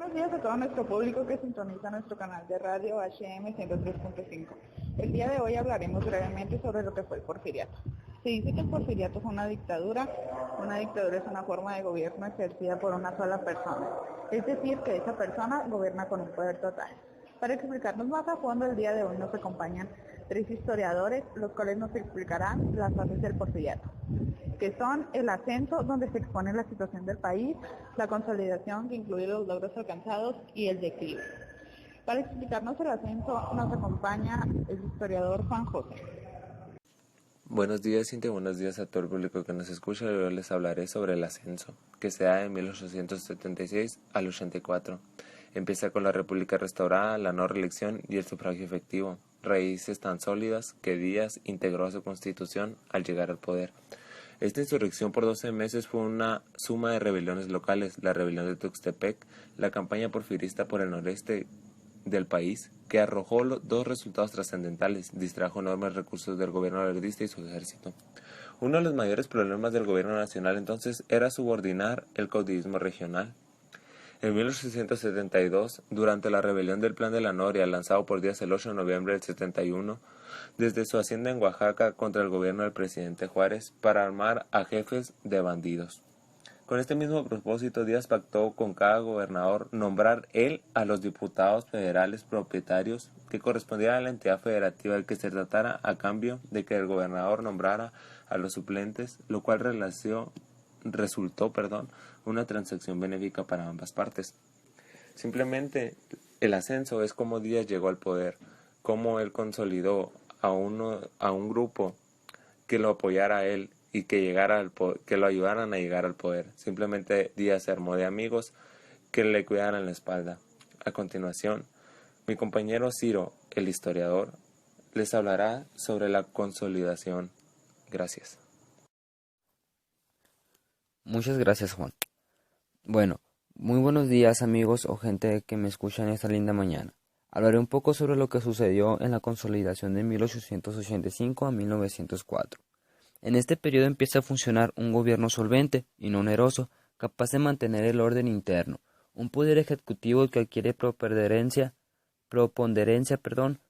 buenos días a todo nuestro público que sintoniza nuestro canal de radio HM 103.5. El día de hoy hablaremos brevemente sobre lo que fue el porfiriato. Se dice que el porfiriato fue una dictadura. Una dictadura es una forma de gobierno ejercida por una sola persona, es decir, que esa persona gobierna con un poder total. Para explicarnos más a fondo, el día de hoy nos acompañan tres historiadores, los cuales nos explicarán las fases del porfiriato, que son el ascenso, donde se expone la situación del país, la consolidación, que incluye los logros alcanzados, y el declive. Para explicarnos el ascenso nos acompaña el historiador Juan José. Buenos días, Cintia. Buenos días a todo el público que nos escucha. Hoy les hablaré sobre el ascenso, que se da de 1876 al 84. Empieza con la República restaurada, la no reelección y el sufragio efectivo, raíces tan sólidas que Díaz integró a su constitución al llegar al poder. Esta insurrección por 12 meses fue una suma de rebeliones locales: la rebelión de Tuxtepec, la campaña porfirista por el noreste del país, que arrojó dos resultados trascendentales: distrajo enormes recursos del gobierno verdista y su ejército. Uno de los mayores problemas del gobierno nacional entonces era subordinar el caudillismo regional. En 1872, durante la rebelión del Plan de la Noria, lanzado por Díaz el 8 de noviembre del 71, desde su hacienda en Oaxaca contra el gobierno del presidente Juárez, para armar a jefes de bandidos. Con este mismo propósito, Díaz pactó con cada gobernador nombrar él a los diputados federales propietarios que correspondieran a la entidad federativa del que se tratara, a cambio de que el gobernador nombrara a los suplentes, lo cual resultó una transacción benéfica para ambas partes. Simplemente el ascenso es cómo Díaz llegó al poder, cómo él consolidó a un grupo que lo apoyara a él y que lo ayudaran a llegar al poder. Simplemente Díaz se armó de amigos que le cuidaran la espalda. A continuación, mi compañero Ciro, el historiador, les hablará sobre la consolidación. Gracias. Muchas gracias, Juan. Bueno, muy buenos días, amigos o gente que me escucha en esta linda mañana. Hablaré un poco sobre lo que sucedió en la consolidación de 1885 a 1904. En este periodo empieza a funcionar un gobierno solvente y no oneroso, capaz de mantener el orden interno, un poder ejecutivo que adquiere preponderancia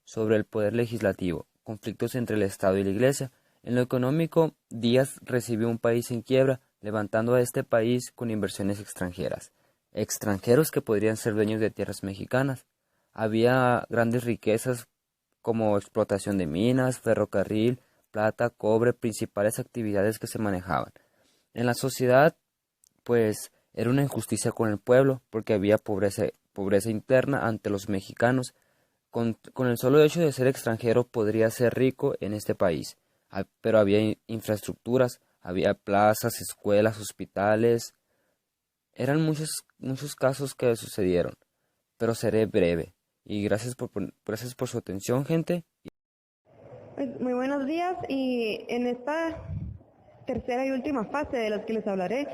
sobre el poder legislativo, conflictos entre el Estado y la Iglesia. En lo económico, Díaz recibió un país en quiebra, levantando a este país con inversiones extranjeras, extranjeros que podrían ser dueños de tierras mexicanas. Había grandes riquezas como explotación de minas, ferrocarril, plata, cobre, principales actividades que se manejaban. En la sociedad, pues, era una injusticia con el pueblo, porque había pobreza interna ante los mexicanos. Con el solo hecho de ser extranjero podría ser rico en este país, pero había infraestructuras, había plazas, escuelas, hospitales. Eran muchos casos que sucedieron, pero seré breve. Y gracias por su atención, gente. Pues muy buenos días, y en esta tercera y última fase de las que les hablaré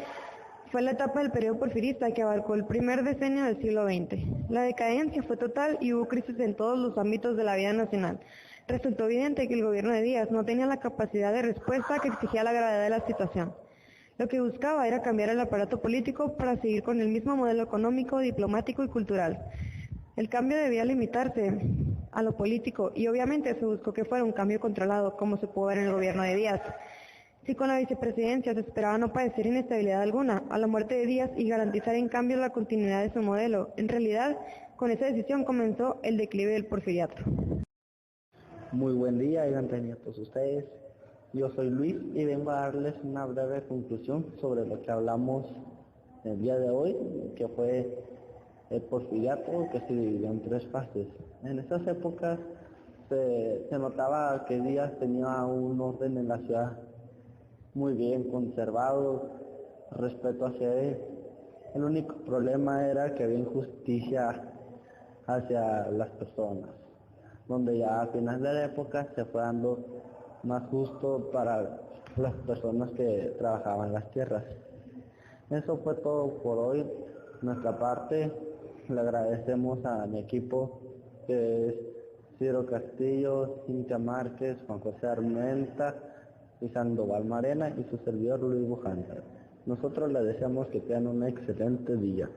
fue la etapa del periodo porfirista, que abarcó el primer decenio del siglo XX. La decadencia fue total y hubo crisis en todos los ámbitos de la vida nacional. Resultó evidente que el gobierno de Díaz no tenía la capacidad de respuesta que exigía la gravedad de la situación. Lo que buscaba era cambiar el aparato político para seguir con el mismo modelo económico, diplomático y cultural. El cambio debía limitarse a lo político y obviamente se buscó que fuera un cambio controlado, como se pudo ver en el gobierno de Díaz. Si con la vicepresidencia se esperaba no padecer inestabilidad alguna a la muerte de Díaz y garantizar en cambio la continuidad de su modelo, en realidad con esa decisión comenzó el declive del porfiriato. Muy buen día, y bienvenidos a todos ustedes. Yo soy Luis y vengo a darles una breve conclusión sobre lo que hablamos el día de hoy, que fue el porfiriato, que se dividió en tres fases. En esas épocas se notaba que Díaz tenía un orden en la ciudad muy bien conservado, respeto hacia él. El único problema era que había injusticia hacia las personas, donde ya a final de la época se fue dando más justo para las personas que trabajaban las tierras. Eso fue todo por hoy. Nuestra parte, le agradecemos a mi equipo, que es Ciro Castillo, Cintia Márquez, Juan José Armenta y Sandoval Marena, y su servidor Luis Bujanda. Nosotros le deseamos que tengan un excelente día.